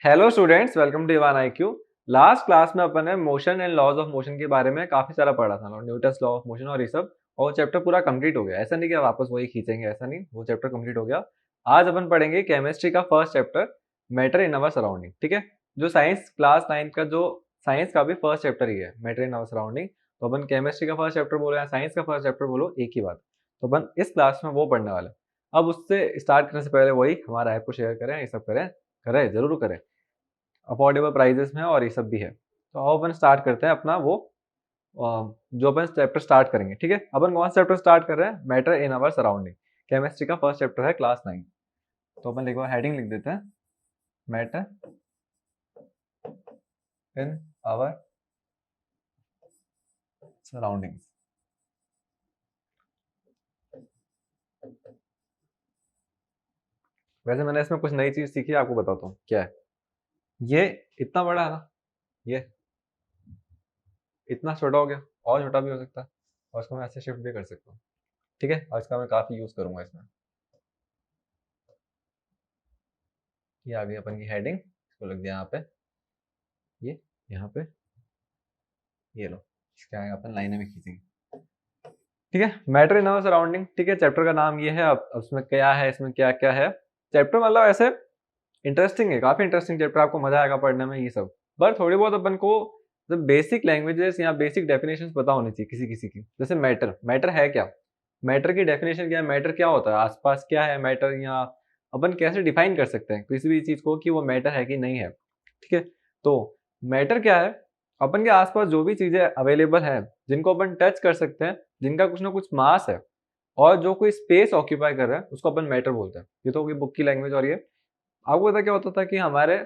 Hello students, welcome to Ivan IQ. Last class में अपन ने motion and laws of motion के बारे में काफी सारा पढ़ा था, न्यूटन्स लॉ ऑफ मोशन और ये सब। और चैप्टर पूरा कंप्लीट हो गया। ऐसा नहीं कि वापस वही खींचेंगे, ऐसा नहीं, वो चैप्टर कंप्लीट हो गया। आज अपन पढ़ेंगे केमिस्ट्री का first chapter, matter in our surrounding. ठीक है, जो साइंस क्लास 9 का जो साइंस का भी फर्स्ट चैप्टर ही है, मैटर इन अवर सराउंडिंग। तो अपन केमिस्ट्री का फर्स्ट चैप्टर बोलो या साइंस का फर्स्ट चैप्टर बोलो, एक ही बात। तो अपन इस क्लास में वो पढ़ने वाले। अब उससे स्टार्ट करने से पहले वही हमारा ऐप को शेयर करें, ये सब करें, करें जरूर करें। अफोर्डेबल प्राइजेस में और ये सब भी है। तो अब अपन स्टार्ट करते हैं अपना वो जो अपन चैप्टर स्टार्ट करेंगे। ठीक है, अपन कौन सा चैप्टर स्टार्ट कर रहे हैं? Matter in our surrounding. Chemistry का फर्स्ट चैप्टर है, क्लास 9। तो अपन लिखो, हेडिंग लिख देते हैं, मैटर इन आवर सराउंडिंग। वैसे मैंने इसमें कुछ नई चीज सीखी, आपको बताता हूँ क्या है। ये इतना बड़ा है ना, ये इतना छोटा हो गया, और छोटा भी हो सकता है, और इसको मैं ऐसे शिफ्ट भी कर सकता हूँ। ठीक है, और इसका मैं काफी यूज करूंगा इसमें। ये आ गई अपन की हेडिंग, इसको लग दिया यहाँ पे, ये यहाँ पे, ये लो, इसके आगे अपन लाइनें भी खींचेंगे। ठीक है, मैटर इन आवर सराउंडिंग। ठीक है, चैप्टर का नाम ये है। अब उसमें क्या है, इसमें क्या क्या है चैप्टर, मतलब ऐसे इंटरेस्टिंग है, काफी इंटरेस्टिंग चैप्टर, आपको मजा आएगा पढ़ने में ये सब। पर थोड़ी बहुत अपन को बेसिक लैंग्वेजेस या बेसिक डेफिनेशंस पता होनी चाहिए किसी किसी की। जैसे मैटर, मैटर है क्या, मैटर की डेफिनेशन क्या है, मैटर क्या होता है, आसपास क्या है मैटर, या अपन कैसे डिफाइन कर सकते हैं किसी भी चीज को कि वो मैटर है कि नहीं है। ठीक है, तो मैटर क्या है, अपन के आसपास जो भी चीजें अवेलेबल है, जिनको अपन टच कर सकते हैं, जिनका कुछ ना कुछ मास है, और जो कोई स्पेस ऑक्यूपाई कर रहा है, उसको अपन मैटर बोलते हैं। ये तो होगी बुक की लैंग्वेज। और ये आपको पता क्या होता था कि हमारे,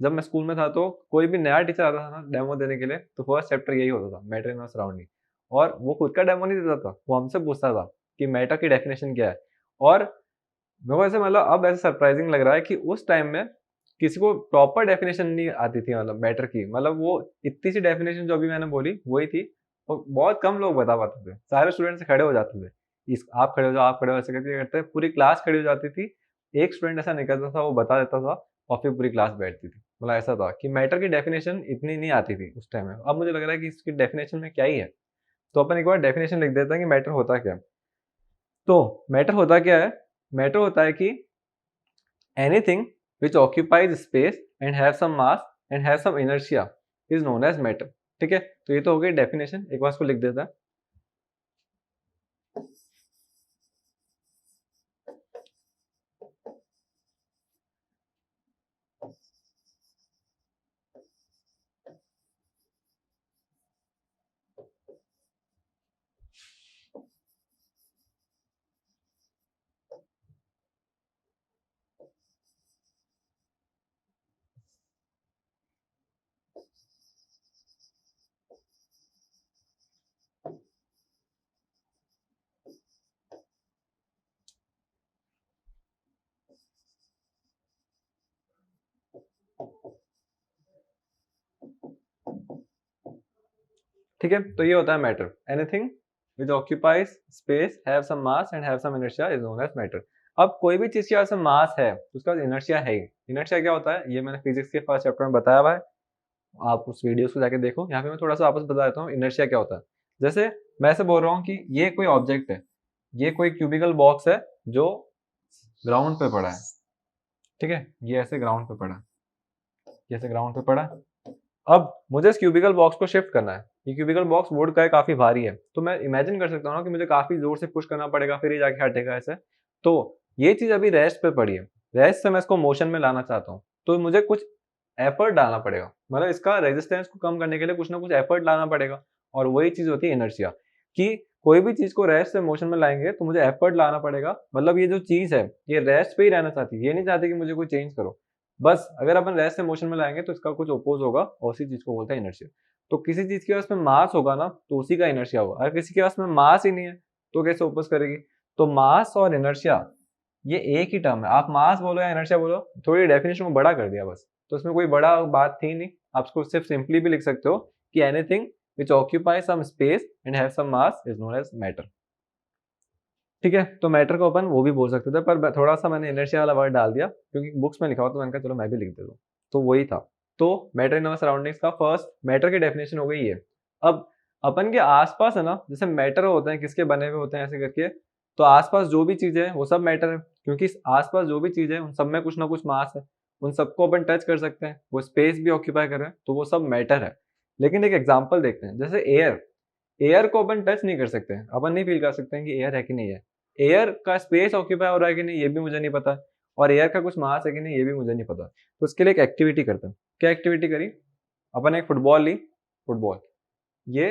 जब मैं स्कूल में था तो कोई भी नया टीचर आता था ना डेमो देने के लिए, तो फर्स्ट चैप्टर यही होता था, मैटर इन आवर सराउंडिंग। और वो खुद का डेमो नहीं देता था, वो हमसे पूछता था कि मैटर की डेफिनेशन क्या है। और मेरे को ऐसे, मतलब अब ऐसे सरप्राइजिंग लग रहा है कि उस टाइम में किसी को प्रॉपर डेफिनेशन नहीं आती थी, मतलब मैटर की। मतलब वो इतनी सी डेफिनेशन जो अभी मैंने बोली वही थी, और बहुत कम लोग बता पाते थे। सारे स्टूडेंट खड़े हो जाते थे, इस आप खड़े हो जाओ, आप खड़े हो, ऐसे करके करते पूरी क्लास खड़ी हो जाती थी। एक स्टूडेंट ऐसा निकलता था, वो बता देता था, और फिर पूरी क्लास बैठती थी। मतलब ऐसा था कि मैटर की डेफिनेशन इतनी नहीं आती थी उस टाइम में। अब मुझे लग रहा है कि इसकी डेफिनेशन में क्या ही है। तो अपन एक बार डेफिनेशन लिख देते हैं कि मैटर होता क्या है। तो मैटर होता क्या है, मैटर होता है कि anything which occupies space and have some mass and have some inertia is known as matter। ठीक है, तो ये तो हो गई डेफिनेशन। एक बार इसको लिख देता है। ठीक है, तो ये होता है matter. Anything which occupies space, have some mass and have some inertia is known as matter. अब कोई भी चीज के पास मास है, उसके पास इनर्शिया है ही। इनर्शिया क्या होता है, ये मैंने फिजिक्स के फर्स्ट चैप्टर में बताया हुआ है, आप उस वीडियोस को जाके देखो। यहाँ पे मैं थोड़ा सा वापस बता देता हूँ इनर्शिया क्या होता है। जैसे मैं ऐसे बोल रहा हूँ कि ये कोई ऑब्जेक्ट है, ये कोई क्यूबिकल बॉक्स है जो ग्राउंड पे पड़ा है। ठीक है, ये ऐसे ग्राउंड पे पड़ा है, ये ऐसे ग्राउंड पे पड़ा है। अब मुझे इस क्यूबिकल बॉक्स को शिफ्ट करना है। ये क्यूबिकल बॉक्स वुड का है, काफी भारी है, तो मैं इमेजिन कर सकता हूँ ना कि मुझे काफी जोर से पुश करना पड़ेगा, फिर ये जाके हटेगा ऐसे। तो ये चीज अभी रेस्ट पे पड़ी है, रेस्ट से मैं इसको मोशन में लाना चाहता हूँ, तो मुझे कुछ एफर्ट डालना पड़ेगा। मतलब इसका रेजिस्टेंस को कम करने के लिए कुछ ना कुछ एफर्ट लाना पड़ेगा। और वही चीज होती है इनर्शिया, कि कोई भी चीज को रेस्ट से मोशन में लाएंगे तो मुझे एफर्ट लाना पड़ेगा। मतलब ये जो चीज है, ये रेस्ट पे ही रहना चाहती है, ये नहीं चाहती कि मुझे कोई चेंज करो। बस अगर अपन रेस्ट से मोशन में लाएंगे तो इसका कुछ ओपोज होगा, और उसी चीज को बोलते हैं इनर्शिया। तो किसी चीज के पास में मास होगा ना, तो उसी का इनर्शिया होगा। अगर किसी के पास में मास ही नहीं है तो कैसे ओपोज करेगी। तो मास और इनर्शिया ये एक ही टर्म है। आप मास बोलो या इनर्शिया बोलो, थोड़ी डेफिनेशन को बड़ा कर दिया बस, तो इसमें कोई बड़ा बात थी नहीं। आप इसको सिर्फ सिंपली भी लिख सकते हो कि anything which occupy some space and have some mass is known as matter. ठीक है, तो मैटर को अपन वो भी बोल सकते थे, पर थोड़ा सा मैंने इनर्शिया वाला वर्ड डाल दिया क्योंकि बुक्स में लिखा हुआ, तो मैंने कहा चलो मैं भी लिख देता हूँ। तो वही था। तो मैटर इन आवर सराउंडिंग्स का फर्स्ट मैटर की डेफिनेशन हो गई ये। अब अपन के आसपास है ना, जैसे मैटर होते हैं किसके बने हुए होते हैं ऐसे करके, तो आसपास जो भी चीजें हैं वो सब मैटर है, क्योंकि आसपास जो भी चीजें हैं उन सब में कुछ ना कुछ मास है, उन सबको अपन टच कर सकते हैं, वो स्पेस भी ऑक्यूपाई कर रहे हैं, तो वो सब मैटर है। लेकिन एक एग्जाम्पल देखते हैं, जैसे एयर, एयर को अपन टच नहीं कर सकते हैं, अपन नहीं फील कर सकते हैं कि एयर है कि नहीं है। एयर का स्पेस ऑक्यूपाई हो रहा है कि नहीं ये भी मुझे नहीं पता, और एयर का कुछ मास है कि नहीं ये भी मुझे नहीं पता। तो उसके लिए एक एक्टिविटी करते हैं। क्या एक्टिविटी करी? अपन एक फुटबॉल ली, फुटबॉल, ये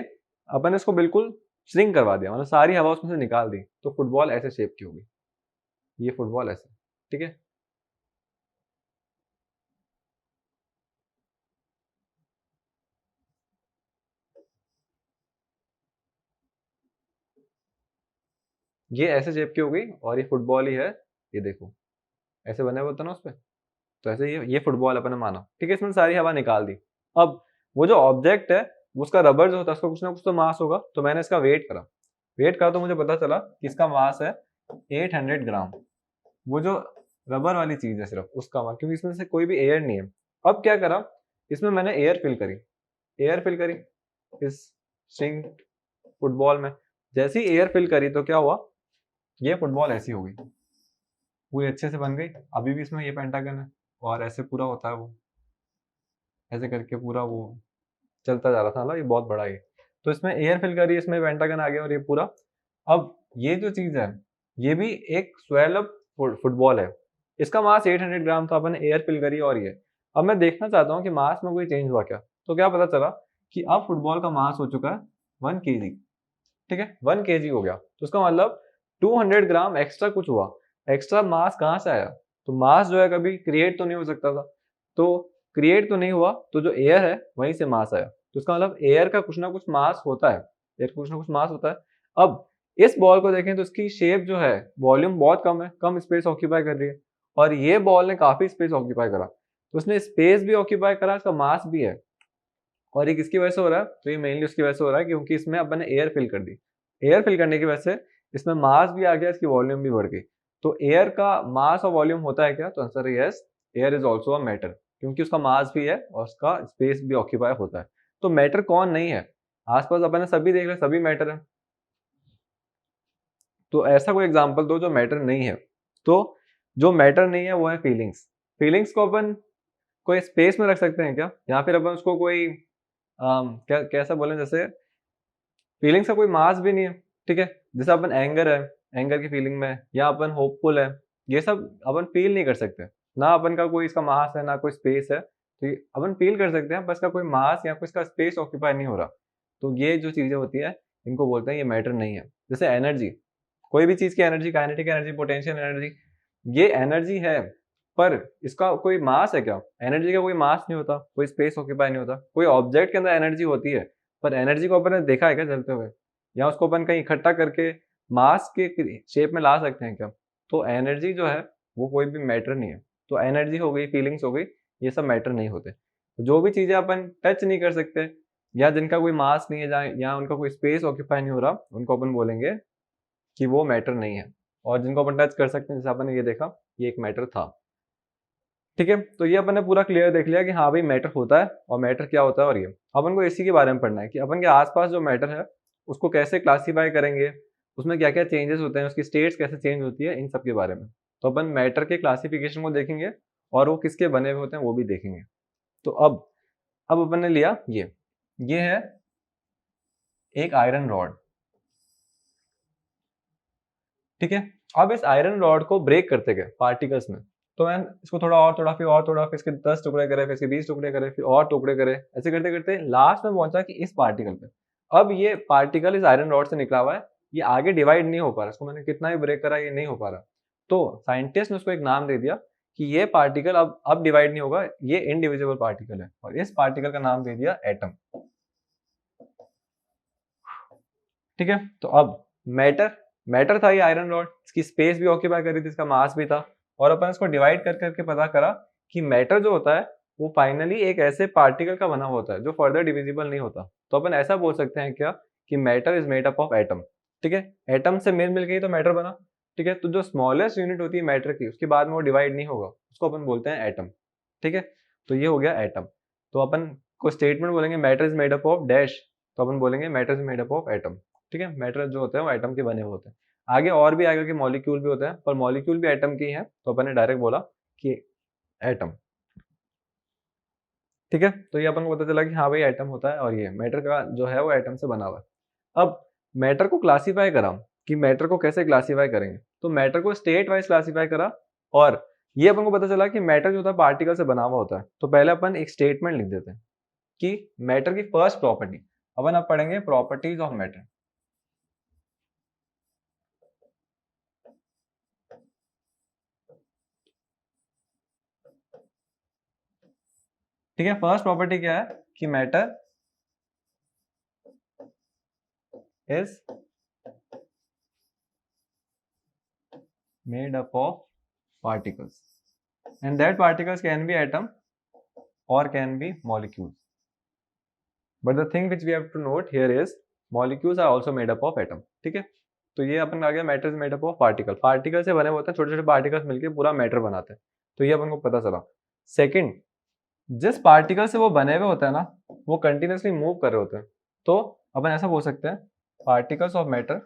अपन इसको बिल्कुल श्रिंक करवा दिया, मतलब सारी हवा उसमें से निकाल दी, तो फुटबॉल ऐसे शेप की होगी, ये फुटबॉल ऐसे, ठीक है। ये ऐसे शेप की हो गई और ये फुटबॉल ही है, ये देखो ऐसे बने हुए होता ना उस पे, तो ऐसे ये फुटबॉल अपन ने माना, ठीक है, इसमें सारी हवा निकाल दी। अब वो जो ऑब्जेक्ट है उसका रबर जो होता है उसका कुछ ना कुछ तो मास होगा, तो मैंने इसका वेट करा, वेट करा तो मुझे पता चला कि इसका मास है 800 ग्राम। वो जो रबर वाली चीज है सिर्फ उसका मास, क्योंकि इसमें से कोई भी एयर नहीं है। अब क्या करा, इसमें मैंने एयर फिल करी, एयर फिल करी इस स्ट्रिंग फुटबॉल में। जैसे ही एयर फिल करी तो क्या हुआ, ये फुटबॉल ऐसी हो गई, पूरी अच्छे से बन गई। अभी भी इसमें ये पेंटागन है और ऐसे पूरा होता है वो, ऐसे करके पूरा वो चलता जा रहा था ना, ये बहुत बड़ा है। तो इसमें एयर फिल करी, इसमें पेंटागन आ गया और ये पूरा। अब ये जो चीज है ये भी एक स्वेल अप फुटबॉल है, इसका मास 800 ग्राम था, अपन एयर फिल करी और ये। अब मैं देखना चाहता हूँ कि मास में कोई चेंज हुआ क्या, तो क्या पता चला कि अब फुटबॉल का मास हो चुका है 1 kg, ठीक है 1 kg हो गया। तो उसका मतलब 200 ग्राम एक्स्ट्रा कुछ हुआ। एक्स्ट्रा मास कहाँ से आया? तो मास जो है कभी क्रिएट तो नहीं हो सकता था, तो क्रिएट तो नहीं हुआ, तो जो एयर है वहीं से मास आया। तो उसका मतलब एयर का कुछ ना कुछ मास होता है, एयर का कुछ ना कुछ मास होता है। अब इस बॉल को देखें तो इसकी शेप जो है, वॉल्यूम बहुत कम है, कम स्पेस ऑक्यूपाई कर रही है, और ये बॉल ने काफी स्पेस ऑक्यूपाई करा, तो उसने स्पेस भी ऑक्यूपाई करा, इसका मास भी है। और ये किसकी वजह से हो रहा है? तो ये मेनली उसकी वजह से हो रहा है क्योंकि इसमें अपन ने एयर फिल कर दी। एयर फिल करने की वजह से इसमें मास भी आ गया, इसकी वॉल्यूम भी बढ़ गई। तो एयर का मास और वॉल्यूम होता है क्या? तो आंसर है yes, air is also a matter, क्योंकि उसका मास भी है और उसका स्पेस भी ऑक्यूपाई होता है। तो मैटर कौन नहीं है? आसपास अपन ने सभी देख लिया, सभी मैटर है। तो ऐसा कोई एग्जाम्पल दो जो मैटर नहीं है। तो जो मैटर नहीं है वो है फीलिंग्स। फीलिंग्स को अपन कोई स्पेस में रख सकते हैं क्या, या फिर अपन उसको कोई क्या कैसा बोले, जैसे फीलिंग्स का कोई मास भी नहीं है, ठीक है। जैसे अपन एंगर है, एंगर की फीलिंग में, या अपन होपफुल है, ये सब अपन फील नहीं कर सकते, ना अपन का कोई इसका मास है ना कोई स्पेस है, तो अपन फील कर सकते हैं बस का कोई मास या कोई इसका स्पेस ऑक्यूपाई नहीं हो रहा। तो ये जो चीजें होती है इनको बोलते हैं ये मैटर नहीं है। जैसे एनर्जी, कोई भी चीज की energy, kinetic energy, potential energy, ये एनर्जी है, पर इसका कोई मास है क्या? एनर्जी का कोई मास नहीं होता, कोई स्पेस ऑक्यूपाई नहीं होता। कोई ऑब्जेक्ट के अंदर एनर्जी होती है, पर एनर्जी को अपन ने देखा है क्या चलते हुए, या उसको अपन कहीं इकट्ठा करके मास के शेप में ला सकते हैं क्या? तो एनर्जी जो है वो कोई भी मैटर नहीं है। तो एनर्जी हो गई, फीलिंग्स हो गई, ये सब मैटर नहीं होते। तो जो भी चीजें अपन टच नहीं कर सकते, या जिनका कोई मास नहीं है, या उनका कोई स्पेस ऑक्यूपाई नहीं हो रहा, उनको अपन बोलेंगे कि वो मैटर नहीं है। और जिनको अपन टच कर सकते हैं, जैसे अपन ने ये देखा, ये एक मैटर था, ठीक है। तो ये अपन ने पूरा क्लियर देख लिया कि हाँ भाई मैटर होता है और मैटर क्या होता है। और ये अपन को इसी के बारे में पढ़ना है कि अपन के आसपास जो मैटर है उसको कैसे क्लासीफाई करेंगे, उसमें क्या क्या चेंजेस होते हैं, उसकी स्टेट्स कैसे चेंज होती है, इन सब के बारे में। तो अपन मैटर के क्लासिफिकेशन को देखेंगे और वो किसके बने हुए होते हैं वो भी देखेंगे। तो अब अपन ने लिया ये है एक आयरन रॉड, ठीक है। अब इस आयरन रॉड को ब्रेक करते गए पार्टिकल्स में, तो मैं इसको थोड़ा और थोड़ा, फिर और थोड़ा, फिर इसके 10 टुकड़े करे, फिर इसके 20 टुकड़े करे, फिर और टुकड़े करे, ऐसे करते करते लास्ट में पहुंचा कि इस पार्टिकल पे। अब ये पार्टिकल इस आयरन रॉड से निकला हुआ है, ये आगे डिवाइड नहीं हो पा रहा, इसको मैंने कितना भी ब्रेक करा ये नहीं हो पा रहा। तो साइंटिस्ट ने उसको एक नाम दे दिया कि ये पार्टिकल अब डिवाइड नहीं होगा, ये इनडिविजिबल पार्टिकल है, और इस पार्टिकल का नाम दे दिया एटम, ठीक है। तो अब मैटर, मैटर था ये आयरन रॉड, इसकी स्पेस भी ऑक्यूपाई कर रही थी, इसका मास भी था, और अपन इसको डिवाइड कर करके पता करा कि मैटर जो होता है वो फाइनली एक ऐसे पार्टिकल का बना होता है जो फर्दर डिविजिबल नहीं होता। तो अपन ऐसा बोल सकते हैं क्या कि matter is made up of atom, ठीक है। एटम से मिल गई तो मैटर बना, ठीक है। तो जो स्मॉलेस्ट यूनिट होती है मैटर की, उसके बाद में वो डिवाइड नहीं होगा, उसको अपन बोलते हैं एटम, ठीक है। तो ये हो गया एटम। तो अपन को स्टेटमेंट बोलेंगे matter is made up of dash, तो अपन बोलेंगे matter is made up of atom. ठीक है, मैटर जो होते हैं वो एटम के बने हुए होते हैं। आगे और भी आएगा कि मॉलिक्यूल भी होते हैं, पर मॉलिक्यूल भी एटम की है, तो अपन ने डायरेक्ट बोला कि एटम। ठीक है, तो ये अपन को पता चला कि हाँ भाई एटम होता है, और ये मैटर का जो है वो एटम से बना हुआ है। अब मैटर को क्लासीफाई करा कि मैटर को कैसे क्लासीफाई करेंगे, तो मैटर को स्टेट वाइज क्लासीफाई करा, और ये अपन को पता चला कि मैटर जो होता है पार्टिकल से बना हुआ होता है। तो पहले अपन एक स्टेटमेंट लिख देते हैं कि मैटर की फर्स्ट प्रॉपर्टी, अपन अब पढ़ेंगे प्रॉपर्टीज ऑफ मैटर। ठीक है, फर्स्ट प्रॉपर्टी क्या है कि matter is made up of particles and that particles can be atom or can be molecules, but the thing which we have to note here is molecules are also made up of atom। ठीक है, तो ये अपन आ गया matter is made up of particle, particle से बने होते हैं, छोटे छोटे पार्टिकल्स मिलके पूरा मैटर बनाते हैं, तो ये अपन को पता चला। सेकंड, जिस पार्टिकल से वो बने हुए होते हैं ना, वो कंटिन्यूसली मूव कर रहे होते हैं, तो अपन ऐसा बोल सकते हैं पार्टिकल्स ऑफ मैटर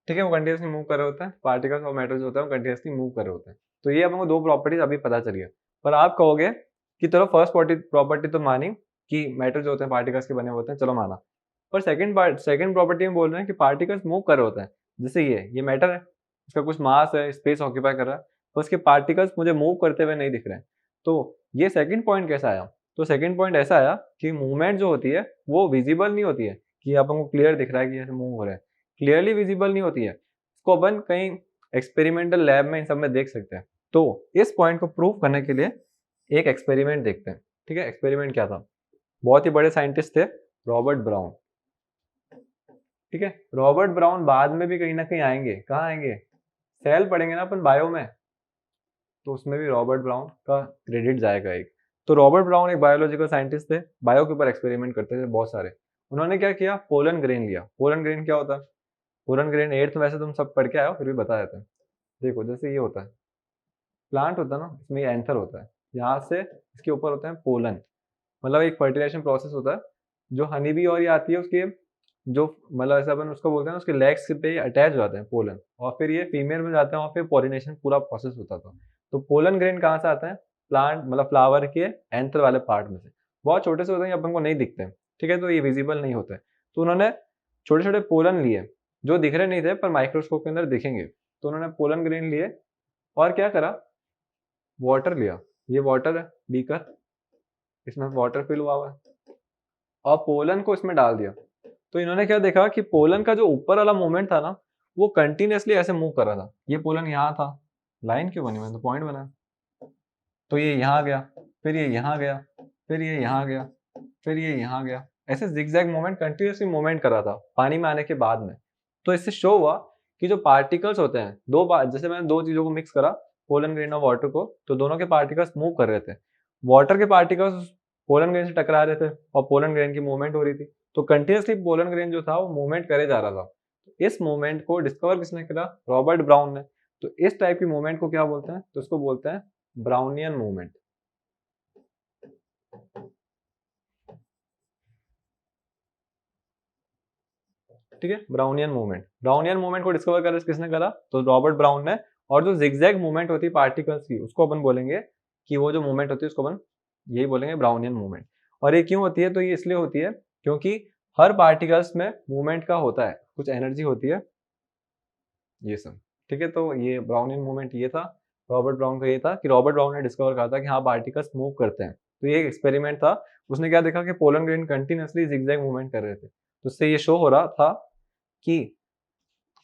ठीक है, वो कंटिन्यूसली मूव कर रहे होते हैं, पार्टिकल्स और मैटर जो होता है वो कंटिन्यूसली मूव कर रहे होते हैं। तो ये हमको दो प्रॉपर्टीज अभी पता चली है, पर आप कहोगे कि चलो फर्स्ट प्रॉपर्टी तो मानी कि मैटर जो होते हैं पार्टिकल्स के बने होते हैं, चलो माना, पर सेकंड प्रॉपर्टी में बोल रहे हैं कि पार्टिकल्स मूव कर रहे होते हैं। जैसे ये मैटर है, इसका कुछ मास है, स्पेस ऑक्यूपाई कर रहा है, तो उसके पार्टिकल्स मुझे मूव करते हुए नहीं दिख रहे हैं। तो ये सेकंड पॉइंट कैसा आया, तो सेकंड पॉइंट ऐसा आया कि मूवमेंट जो होती है वो विजिबल नहीं होती है, कि अपन को क्लियर दिख रहा है कि ऐसे मूव हो रहा है, क्लियरली विजिबल नहीं होती है, इसको अपन कहीं एक्सपेरिमेंटल लैब में इन सब में देख सकते हैं। तो इस पॉइंट को प्रूव करने के लिए एक एक्सपेरिमेंट देखते हैं। ठीक है, एक्सपेरिमेंट क्या था, बहुत ही बड़े साइंटिस्ट थे रॉबर्ट ब्राउन। ठीक है, रॉबर्ट ब्राउन बाद में भी कहीं ना कहीं आएंगे, कहाँ आएंगे, सेल पढ़ेंगे ना अपन बायो में, तो उसमें भी रॉबर्ट ब्राउन का क्रेडिट जाएगा एक। तो रॉबर्ट ब्राउन एक बायोलॉजिकल साइंटिस्ट थे, बायो के ऊपर एक्सपेरिमेंट करते थे बहुत सारे। उन्होंने क्या किया, पोलन ग्रेन लिया। पोलन ग्रेन क्या होता है, पोलन ग्रेन एट्थ वैसे तुम सब पढ़ के आए हो, फिर भी बता देते हैं। देखो जैसे ये होता है, प्लांट होता है ना, इसमें ये एंथर होता है, यहाँ से इसके ऊपर होते हैं पोलन, मतलब एक फर्टिलाइजेशन प्रोसेस होता है, जो हनी बी और ये आती है उसके जो मतलब ऐसा अपन उसको बोलते हैं, उसके लेग्स पे अटैच हो जाते हैं पोलन, और फिर ये फीमेल में जाते हैं और फिर पॉलिनेशन पूरा प्रोसेस होता था। तो पोलन ग्रेन कहाँ से आता है, प्लांट मतलब फ्लावर के एंथर वाले पार्ट में से, बहुत छोटे से होते हैं, अपन को नहीं दिखते हैं। ठीक है, तो ये विजिबल नहीं होते हैं। तो उन्होंने छोटे छोटे पोलन लिए जो दिख रहे नहीं थे पर माइक्रोस्कोप के अंदर दिखेंगे, तो उन्होंने पोलन ग्रेन लिए और क्या करा, वाटर लिया, ये वाटर है बीकर, इसमें वाटर फिल हुआ है, और पोलन को इसमें डाल दिया। तो इन्होंने क्या देखा कि पोलन का जो ऊपर वाला मूवमेंट था ना, वो कंटिन्यूसली ऐसे मूव कर रहा था। ये पोलन यहाँ था, लाइन क्यों बनी, मैंने तो पॉइंट बना, तो ये यहाँ गया, फिर ये यहाँ गया, फिर ये यहाँ गया, फिर ये यहाँ गया, ऐसे जिगजैग मूवमेंट कंटिन्यूसली मूवमेंट कर रहा था पानी में आने के बाद में। तो इससे शो हुआ कि जो पार्टिकल्स होते हैं, दो बार जैसे मैंने दो चीजों को मिक्स करा, पोलन ग्रेन और वाटर को, तो दोनों के पार्टिकल्स मूव कर रहे थे। वाटर के पार्टिकल्स पोलन ग्रेन से टकरा रहे थे और पोलन ग्रेन की मूवमेंट हो रही थी, तो कंटिन्यूसली पोलन ग्रेन जो था वो मूवमेंट करे जा रहा था। इस मूवमेंट को डिस्कवर किसने करा, रॉबर्ट ब्राउन ने। तो इस टाइप की मूवमेंट को क्या बोलते हैं, तो उसको बोलते हैं ब्राउनियन मूवमेंट। ठीक है, ब्राउनियन मूवमेंट, ब्राउनियन मूवमेंट को डिस्कवर करा किसने करा, तो रॉबर्ट ब्राउन ने। और जो जिगजैग मूवमेंट होती है पार्टिकल्स की, उसको अपन बोलेंगे कि वो जो मूवमेंट होती है उसको अपन यही बोलेंगे ब्राउनियन मूवमेंट। और ये क्यों होती है, तो ये इसलिए होती है क्योंकि हर पार्टिकल्स में मूवमेंट का होता है, कुछ एनर्जी होती है, ये सब। ठीक है, तो ये ब्राउनियन मूवमेंट ये था, रॉबर्ट ब्राउन का ये था कि रॉबर्ट ब्राउन ने डिस्कवर करा था कि हाँ पार्टिकल्स मूव करते हैं। तो ये एक एक्सपेरिमेंट था, उसने क्या देखा कि pollen grain continuously zigzag movement कर रहे थे, तो उससे ये शो हो रहा था कि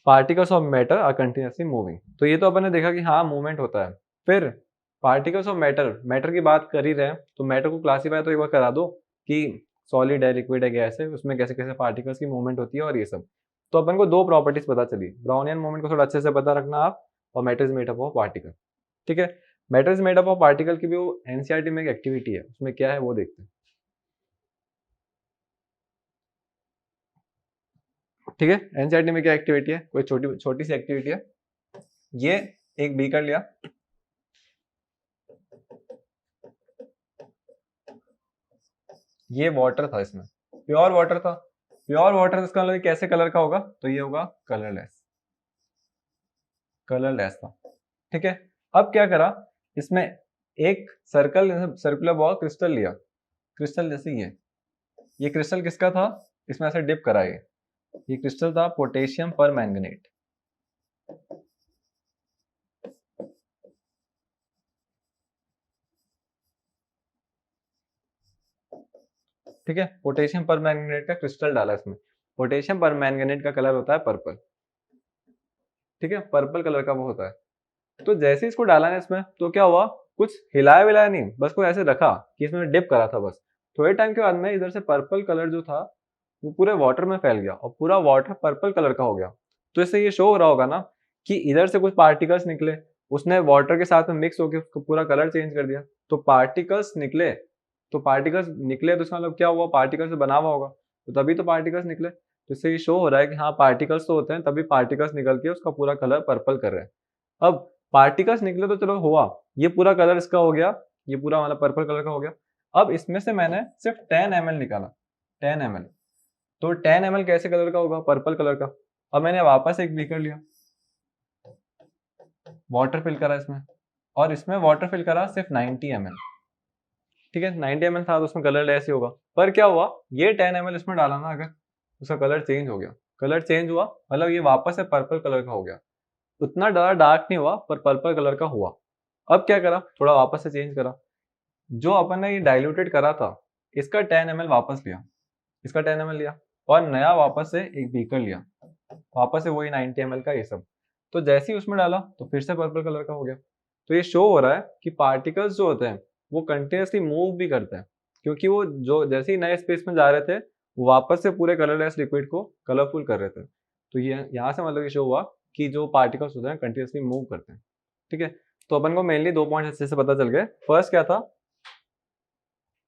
particles of matter are continuously moving. तो ये तो अपन ने देखा कि हाँ मूवमेंट होता है। फिर पार्टिकल्स ऑफ मैटर, मैटर की बात कर ही रहे हैं, तो मैटर को क्लासीफाई तो एक बार करा दो कि सॉलिड है, लिक्विड है, गैस है, उसमें कैसे कैसे पार्टिकल्स की मूवमेंट होती है और ये सब। तो अपन को दो प्रॉपर्टीज पता चली, ब्राउनियन मोमेंट को थोड़ा अच्छे से पता रखना आप, और matter is made up of particle. ठीक है, matter is made up of particle की भी वो एनसीईआरटी में एक एक्टिविटी है, उसमें क्या है वो देखते हैं। ठीक है, एनसीईआरटी में क्या एक्टिविटी है, कोई छोटी छोटी सी एक्टिविटी है। ये एक बीकर लिया, ये वाटर था, इसमें प्योर वाटर था। प्योर वाटर इसका मतलब कैसे कलर का होगा, तो ये होगा कलरलेस, कलरलेस था। ठीक है, अब क्या करा, इसमें एक सर्कुलर बॉल क्रिस्टल लिया, क्रिस्टल जैसे ये क्रिस्टल किसका था, इसमें ऐसे डिप करा, ये क्रिस्टल था पोटेशियम पर मैंगनेट। ठीक है, पोटेशियम पर मैंगनेट का क्रिस्टल डाला इसमें। पोटेशियम पर मैंगनेट का कलर होता है पर्पल। ठीक है, पर्पल कलर का वो होता है। तो जैसे इसको डाला ना इसमें, तो क्या हुआ, कुछ हिलाया विलाया नहीं, बस को ऐसे रखा कि इसमें डिप करा था बस। थोड़े टाइम के बाद में इधर से पर्पल कलर जो था वो पूरे वाटर में फैल गया, और पूरा वाटर पर्पल कलर का हो गया। तो इससे ये शो हो रहा होगा ना कि इधर से कुछ पार्टिकल्स निकले, उसने वाटर के साथ में मिक्स होकर उसको पूरा कलर चेंज कर दिया। तो पार्टिकल्स निकले, तो इसका मतलब क्या हुआ, पार्टिकल से बना हुआ होगा, तो तभी तो पार्टिकल्स निकले। तो इससे ये शो हो रहा है कि हाँ पार्टिकल्स तो होते हैं, तभी पार्टिकल्स निकल के उसका पूरा कलर पर्पल कर रहे हैं। अब पार्टिकल्स निकले तो चलो हुआ, ये पूरा कलर इसका हो गया, ये पूरा मतलब पर्पल कलर का हो गया। अब इसमें से मैंने सिर्फ 10 ml निकाला, 10 ml। तो 10 ml कैसे कलर का होगा, पर्पल कलर का। अब मैंने वापस एक बीकर लिया, वाटर फिल करा इसमें, और इसमें वाटर फिल करा सिर्फ 90 ml। ठीक है, 90 ml था तो उसमें कलर लेस ही होगा। पर क्या हुआ, ये 10 ml इसमें डाला ना अगर, उसका कलर चेंज हो गया। कलर चेंज हुआ मतलब ये वापस से पर्पल कलर का हो गया। उतना ज़्यादा डार्क नहीं हुआ पर पर्पल कलर का हुआ। अब क्या करा, थोड़ा वापस से चेंज करा, जो अपन ने ये डाइल्यूटेड करा था इसका 10 ml वापस लिया, इसका 10 ml लिया, और नया वापस से एक बीकर लिया, वापस से वही 90 ml का ये सब। तो जैसे ही उसमें डाला तो फिर से पर्पल कलर का हो गया। तो ये शो हो रहा है कि पार्टिकल्स जो होते हैं वो कंटिन्यूसली मूव भी करते हैं, क्योंकि वो जो जैसे ही नए स्पेस में जा रहे थे वो वापस से पूरे कलरलेस लिक्विड को कलरफुल कर रहे थे। तो ये यहाँ से मतलब ये शो हुआ कि जो पार्टिकल्स होते हैं कंटिन्यूसली मूव करते हैं। ठीक है, तो अपन को मेनली दो पॉइंट अच्छे से पता चल गए। फर्स्ट क्या था,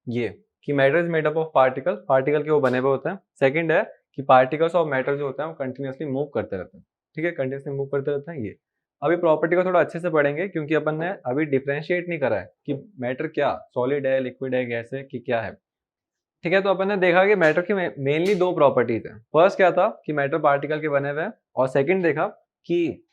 ये कि matter is made up of particle, particle के वो बने हुए होते हैं। सेकंड है कि पार्टिकल्स और मैटर जो होते हैं वो कंटिन्यूसली मूव करते रहते हैं। ठीक है, कंटिन्यूसली मूव करते रहते हैं ये। अभी प्रॉपर्टी को थोड़ा अच्छे से पढ़ेंगे, क्योंकि अपन ने अभी डिफरेंशिएट नहीं करा है कि मैटर क्या सॉलिड है, लिक्विड है, गैस है कि क्या है। ठीक है, तो अपन ने देखा कि मैटर की मेनली दो प्रॉपर्टीज है। फर्स्ट क्या था कि मैटर पार्टिकल के बने हुए हैं, और सेकंड देखा कि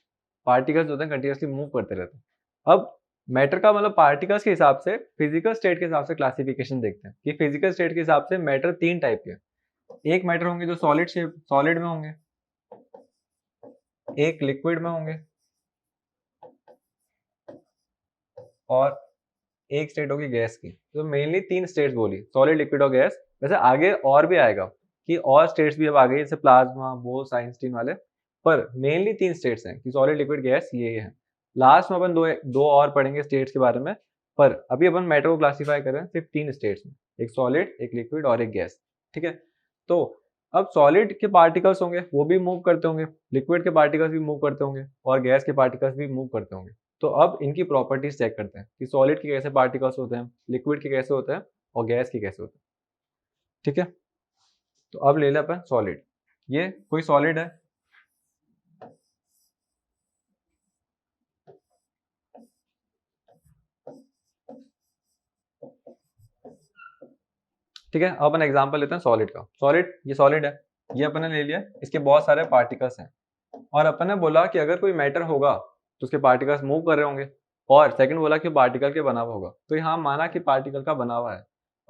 पार्टिकल्स होते हैं कंटिन्यूसली मूव करते रहते हैं। अब मैटर का मतलब पार्टिकल्स के हिसाब से, फिजिकल स्टेट के हिसाब से क्लासिफिकेशन देखते हैं कि फिजिकल स्टेट के हिसाब से मैटर तीन टाइप के। एक मैटर होंगे जो सॉलिड में होंगे, एक लिक्विड में होंगे, और एक स्टेट होगी गैस की। तो मेनली तीन स्टेट्स बोली, सॉलिड, लिक्विड और गैस। वैसे आगे और भी आएगा कि और स्टेट्स भी अब आ गई, जैसे प्लाज्मा, बोस, आइंस्टीन वाले। पर मेनली तीन स्टेट्स हैं कि सॉलिड, लिक्विड, गैस, ये है। लास्ट में अपन दो और पढ़ेंगे स्टेट्स के बारे में। पर अभी अपन मैटर को क्लासीफाई करें सिर्फ तीन स्टेट्स में, एक सॉलिड, एक लिक्विड और एक गैस। ठीक है, तो अब सॉलिड के पार्टिकल्स होंगे वो भी मूव करते होंगे, लिक्विड के पार्टिकल्स भी मूव करते होंगे, और गैस के पार्टिकल्स भी मूव करते होंगे। तो अब इनकी प्रॉपर्टीज चेक करते हैं कि सॉलिड के कैसे पार्टिकल्स होते हैं, लिक्विड के कैसे होते हैं, और गैस के कैसे होते हैं। ठीक है, तो अब ले लें अपन सॉलिड। ये कोई सॉलिड है, ठीक है। अब अपन एग्जांपल लेते हैं सॉलिड का। सॉलिड, ये सॉलिड है, ये अपन ने ले लिया, इसके बहुत सारे पार्टिकल्स हैं, और अपन ने बोला कि अगर कोई मैटर होगा तो उसके पार्टिकल्स मूव कर रहे होंगे, और सेकंड बोला कि पार्टिकल के बना हुआ होगा। तो यहाँ माना कि पार्टिकल का बना हुआ है,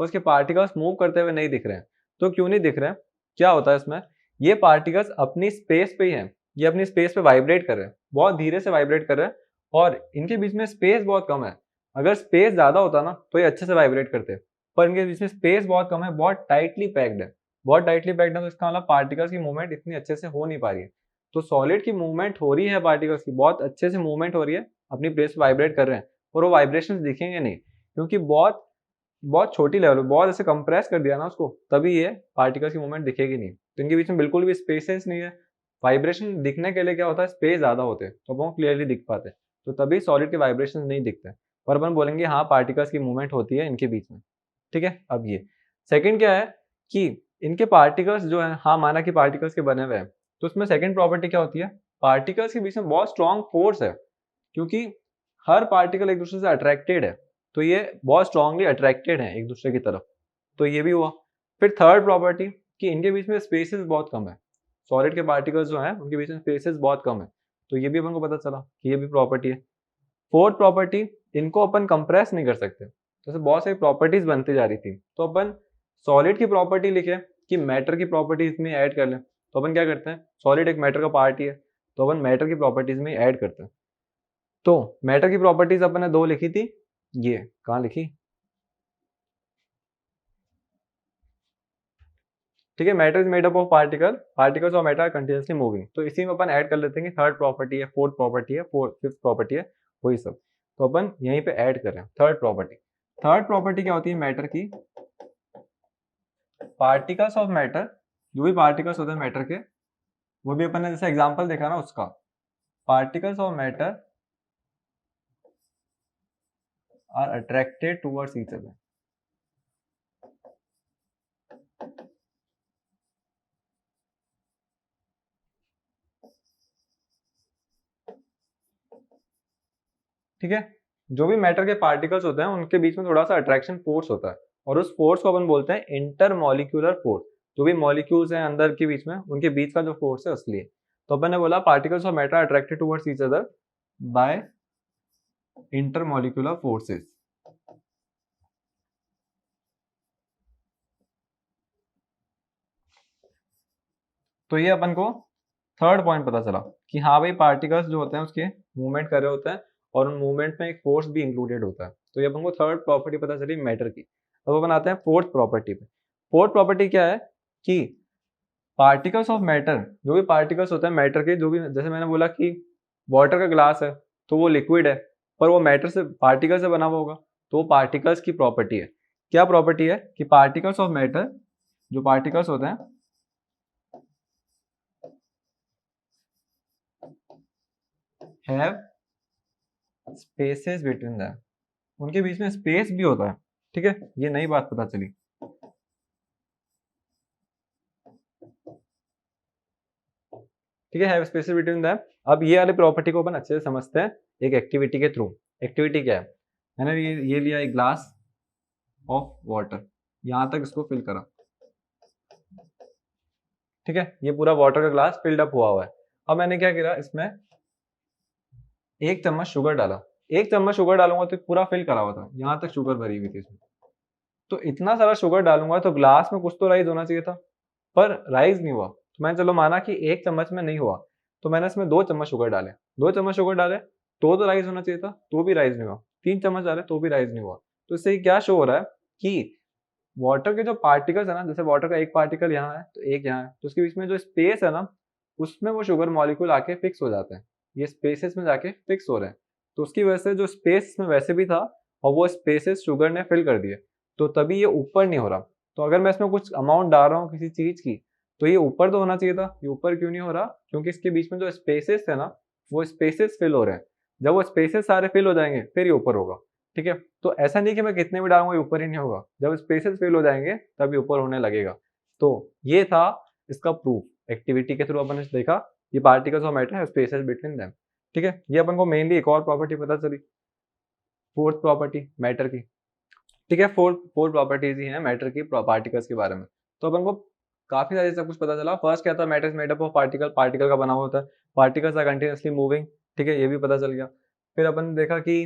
तो उसके पार्टिकल्स मूव करते हुए नहीं दिख रहे हैं। तो क्यों नहीं दिख रहे हैं, क्या होता है इसमें, ये पार्टिकल्स अपनी स्पेस पे ही हैं, ये अपनी स्पेस पे वाइब्रेट कर रहे हैं, बहुत धीरे से वाइब्रेट कर रहे हैं, और इनके बीच में स्पेस बहुत कम है। अगर स्पेस ज्यादा होता ना तो ये अच्छे से वाइब्रेट करते, पर इनके बीच में स्पेस बहुत कम है, बहुत टाइटली पैक्ड है, बहुत टाइटली पैक्ड है। तो इसका मतलब पार्टिकल्स की मूवमेंट इतनी अच्छे से हो नहीं पा रही है। तो सॉलिड की मूवमेंट हो रही है, पार्टिकल्स की बहुत अच्छे से मूवमेंट हो रही है, अपनी प्लेस पे वाइब्रेट कर रहे हैं, और वो वाइब्रेशंस दिखेंगे नहीं, क्योंकि बहुत बहुत छोटी लेवल, बहुत ऐसे कंप्रेस कर दिया ना उसको, तभी ये पार्टिकल्स की मूवमेंट दिखेगी नहीं। तो इनके बीच में बिल्कुल भी स्पेसेस नहीं है, वाइब्रेशन दिखने के लिए क्या होता है, स्पेस ज़्यादा होते हैं तो अपन क्लियरली दिख पाते हैं, तो तभी सॉलिड के वाइब्रेशन नहीं दिखते, पर अपन बोलेंगे हाँ पार्टिकल्स की मूवमेंट होती है इनके बीच में। ठीक है, अब ये सेकंड क्या है कि इनके पार्टिकल्स जो है, हाँ माना कि पार्टिकल्स के बने हुए हैं, तो उसमें सेकंड प्रॉपर्टी क्या होती है, पार्टिकल्स के बीच में बहुत स्ट्रॉन्ग फोर्स है, क्योंकि हर पार्टिकल एक दूसरे से अट्रैक्टेड है, तो ये बहुत स्ट्रांगली अट्रैक्टेड है एक दूसरे की तरफ, तो ये भी हुआ। फिर थर्ड प्रॉपर्टी कि इनके बीच में स्पेसेस बहुत कम है, सॉलिड के पार्टिकल्स जो हैं उनके बीच में स्पेसेस बहुत कम है, तो ये भी अपन को पता चला कि ये भी प्रॉपर्टी है। फोर्थ प्रॉपर्टी, इनको अपन कंप्रेस नहीं कर सकते, जैसे बहुत सारी प्रॉपर्टीज बनती जा रही थी, तो अपन सॉलिड की प्रॉपर्टी लिखे कि मैटर की प्रॉपर्टीज में ऐड कर लें, तो अपन क्या करते हैं, सॉलिड एक मैटर का पार्ट ही है, तो अपन मैटर की प्रॉपर्टीज में ऐड करते हैं। तो मैटर की प्रॉपर्टीज अपन ने दो लिखी थी, ये कहाँ लिखी, ठीक है, matter is made up of particle, particles of matter are continuously moving, तो इसी में अपन ऐड कर लेते हैं कि थर्ड प्रॉपर्टी है, फोर्थ प्रॉपर्टी है, फिफ्थ प्रॉपर्टी है, वही सब, तो अपन यहीं पे ऐड कर रहे हैं थर्ड प्रॉपर्टी। थर्ड प्रॉपर्टी क्या होती है मैटर की, पार्टिकल्स ऑफ मैटर, जो भी पार्टिकल्स होते हैं मैटर के, वो भी अपन ने जैसे एग्जांपल देखा ना उसका, particles of matter are attracted towards each other. ठीक है, जो भी मैटर के पार्टिकल्स होते हैं उनके बीच में थोड़ा सा अट्रैक्शन फोर्स होता है, और उस फोर्स को अपन बोलते हैं इंटरमॉलिक्यूलर फोर्स, जो भी मॉलिक्यूल्स हैं अंदर के बीच में उनके बीच का जो फोर्स है उसलिए, तो अपन ने बोला particles of matter attracted towards each other by intermolecular forces. तो ये अपन को थर्ड पॉइंट पता चला कि हाँ भाई पार्टिकल्स जो होते हैं उसके मूवमेंट कर रहे होते हैं, और उन मूवमेंट में एक फोर्स भी इंक्लूडेड होता है, तो ये अपन को थर्ड प्रॉपर्टी पता चली मैटर की। अब अपन आते हैं फोर्थ प्रॉपर्टी पे। फोर्थ प्रॉपर्टी क्या है कि पार्टिकल्स ऑफ मैटर, जो भी पार्टिकल्स होते हैं मैटर के, जो भी, जैसे मैंने बोला कि वाटर का ग्लास है तो वो लिक्विड है, पर वो मैटर से, पार्टिकल से बना हुआ होगा, तो वो पार्टिकल्स की प्रॉपर्टी है। क्या प्रॉपर्टी है कि पार्टिकल्स ऑफ मैटर, जो पार्टिकल्स होते हैं, हैव स्पेसेस बिटवीन देम, उनके बीच में स्पेस भी होता है। ठीक है, ये नई बात पता चली। ठीक है, हैव स्पेसेस बिटवीन देम। अब ये वाली प्रॉपर्टी को अपन अच्छे से समझते हैं एक एक्टिविटी के थ्रू। एक्टिविटी क्या है, मैंने ये लिया एक ग्लास ऑफ वाटर, यहां तक इसको फिल करा, ठीक है, ये पूरा वाटर का ग्लास फिल्ड अप हुआ है। अब मैंने क्या किया, इसमें एक चम्मच शुगर डाला, एक चम्मच शुगर डालूंगा तो पूरा फिल करा हुआ था, यहां तक शुगर भरी हुई थी इसमें, तो इतना सारा शुगर डालूंगा तो ग्लास में कुछ तो राइज होना चाहिए था, पर राइज नहीं हुआ, तो मैंने चलो माना कि एक चम्मच में नहीं हुआ, तो मैंने इसमें 2 चम्मच शुगर डाले, 2 चम्मच शुगर डाले तो राइज होना चाहिए था, तो भी राइज नहीं हुआ, 3 चम्मच डाले तो भी राइज नहीं हुआ। तो इससे क्या शो हो रहा है कि वाटर के जो पार्टिकल्स है ना, जैसे वाटर का एक पार्टिकल यहाँ है तो एक यहाँ है, तो उसके बीच में जो स्पेस है ना, उसमें वो शुगर मॉलिक्यूल आके फिक्स हो जाते हैं, ये स्पेसेस में जाके फिक्स हो रहे हैं, तो उसकी वजह से जो स्पेस में वैसे भी था और वो स्पेसेस शुगर ने फिल कर दिए, तो तभी ये ऊपर नहीं हो रहा। तो अगर मैं इसमें कुछ अमाउंट डाल रहा हूँ किसी चीज की, तो ये ऊपर तो होना चाहिए था, ये ऊपर क्यों नहीं हो रहा, क्योंकि इसके बीच में जो स्पेसेस है ना, वो स्पेसेस फिल हो रहे हैं, जब वो स्पेसेस सारे फिल हो जाएंगे फिर ये ऊपर होगा। ठीक है, तो ऐसा नहीं कि मैं कितने भी डालूंगा ये ऊपर ही नहीं होगा, जब स्पेसेस फिल हो जाएंगे तब ये ऊपर होने लगेगा। तो ये था इसका प्रूफ, एक्टिविटी के थ्रू अपन ने देखा ये पार्टिकल्स ऑफ मैटर है स्पेसेस बिटवीन देम। ठीक है, ये अपन को मेनली एक और प्रॉपर्टी पता चली, फोर्थ प्रॉपर्टी मैटर की। ठीक है, फोर प्रॉपर्टीज ही हैं मैटर की पार्टिकल्स के बारे में, तो अपन को काफी सारे सब कुछ पता चला। फर्स्ट क्या था, matter is made up of particle, particle का बना हुआ होता है, पार्टिकल्स आर कंटिन्यूअसली मूविंग, ठीक है, ये भी पता चल गया। फिर अपन ने देखा कि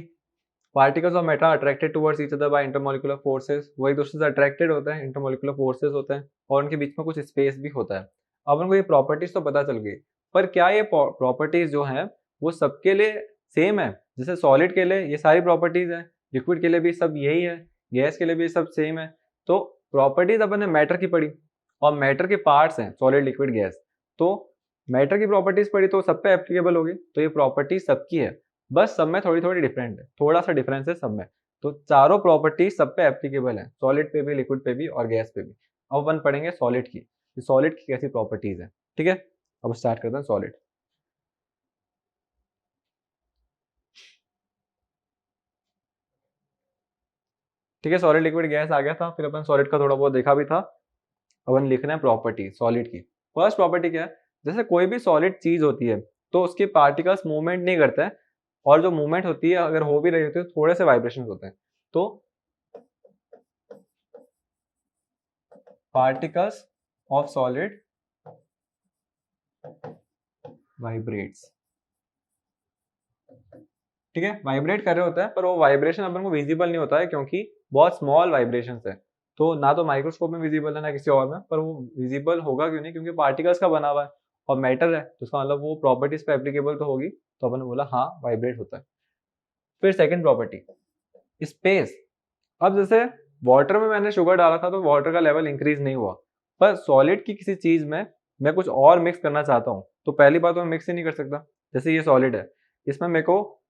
particles of matter attracted towards each other by intermolecular forces, वो एक दूसरे से अट्रैक्टेड होते हैं, इंटरमॉलिक्यूलर फोर्सेस होते हैं, और उनके बीच में कुछ स्पेस भी होता है। अब उनको ये प्रॉपर्टीज तो पता चल गई, पर क्या ये प्रॉपर्टीज जो है वो सबके लिए सेम है, जैसे सॉलिड के लिए ये सारी प्रॉपर्टीज है, लिक्विड के लिए भी सब यही है, गैस के लिए भी सब सेम है। तो प्रॉपर्टीज अपन ने मैटर की पढ़ी, और मैटर के पार्ट्स हैं सॉलिड लिक्विड गैस, तो मैटर की प्रॉपर्टीज पढ़ी तो सब पे एप्लीकेबल होगी, तो ये प्रॉपर्टी सबकी है, बस सब में थोड़ी थोड़ी डिफरेंट है, थोड़ा सा डिफरेंस है सब में, तो चारों प्रॉपर्टी सब पे एप्लीकेबल है, सॉलिड पे भी, लिक्विड पे भी और गैस पे भी। अब अपन पढ़ेंगे सॉलिड की, सॉलिड की कैसी प्रॉपर्टीज है। ठीक है, अब स्टार्ट करते हैं सॉलिड। ठीक है, सॉलिड लिक्विड गैस आ गया था, फिर अपन सॉलिड का थोड़ा बहुत देखा भी था। अपन लिख रहे हैं प्रॉपर्टी सॉलिड की। फर्स्ट प्रॉपर्टी क्या है, जैसे कोई भी सॉलिड चीज होती है तो उसके पार्टिकल्स मूवमेंट नहीं करते हैं, और जो मूवमेंट होती है अगर हो भी रही होती है तो थोड़े से वाइब्रेशन होते हैं। तो पार्टिकल्स ऑफ सॉलिड वाइब्रेट्स। ठीक है, वाइब्रेट कर रहे होते हैं, पर वो वाइब्रेशन अपन को विजिबल नहीं होता है क्योंकि बहुत स्मॉल वाइब्रेशन है। तो ना तो माइक्रोस्कोप में विजिबल है ना किसी और में, पर वो विजिबल होगा क्यों नहीं, क्योंकि पार्टिकल्स का बना हुआ है और मैटर है, तो उसका मतलब वो प्रॉपर्टीज पे एप्लीकेबल तो होगी। तो अपन ने बोला हाँ वाइब्रेट होता है। फिर सेकंड प्रॉपर्टी स्पेस। अब जैसे वाटर में मैंने शुगर डाला था तो वाटर का लेवल इंक्रीज नहीं हुआ, पर सॉलिड की किसी चीज में मैं कुछ और मिक्स करना चाहता हूँ तो पहली बात तो मैं मिक्स ही नहीं कर सकता। जैसे ये सॉलिड है, इसमें मेरे को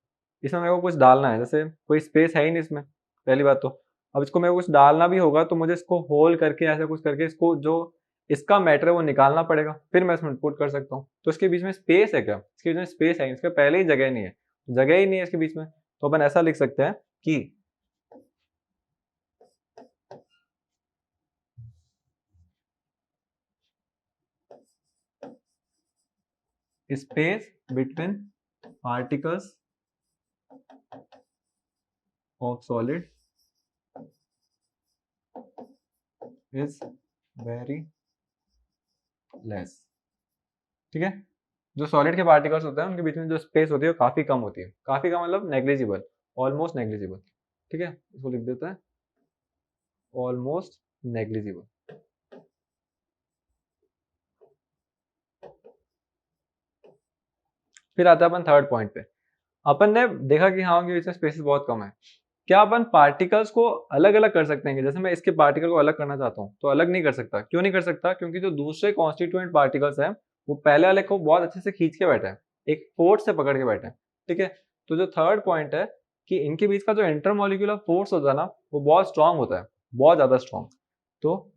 इसमें मेरे को कुछ डालना है, जैसे कोई स्पेस है ही नहीं इसमें पहली बात तो। अब इसको मेरे को कुछ डालना भी होगा तो मुझे इसको होल करके ऐसा कुछ करके इसको जो इसका मैटर है वो निकालना पड़ेगा, फिर मैं इसमें पुट कर सकता हूँ। तो इसके बीच में स्पेस है क्या, इसके बीच में स्पेस है, इसके पहले ही जगह नहीं है, जगह ही नहीं है इसके बीच में। तो अपन ऐसा लिख सकते हैं कि space between particles of solid is very less. ठीक है, जो सॉलिड के पार्टिकल्स होते हैं उनके बीच में जो स्पेस होती है वो काफी कम होती है, काफी कम मतलब नेग्लिजिबल, ऑलमोस्ट नेग्लिजिबल। ठीक है, इसको लिख देते हैं ऑलमोस्ट नेग्लिजिबल। फिर आता है अपन थर्ड पॉइंट पे। अपन ने देखा कि हाँ उनके बीच में स्पेसेस बहुत कम है। क्या अपन पार्टिकल्स को अलग अलग कर सकते हैं? जैसे मैं इसके पार्टिकल को अलग करना चाहता हूँ तो अलग नहीं कर सकता। क्यों नहीं कर सकता? क्योंकि जो दूसरे कॉन्स्टिट्यूएंट पार्टिकल्स हैं वो पहले वाले को बहुत अच्छे से खींच के बैठे हैं, एक फोर्स से पकड़ के बैठे हैं। ठीक है, तो जो थर्ड पॉइंट है कि इनके बीच का जो इंटरमोलिकुलर फोर्स होता है ना वो बहुत स्ट्रांग होता है, बहुत ज्यादा स्ट्रांग। तो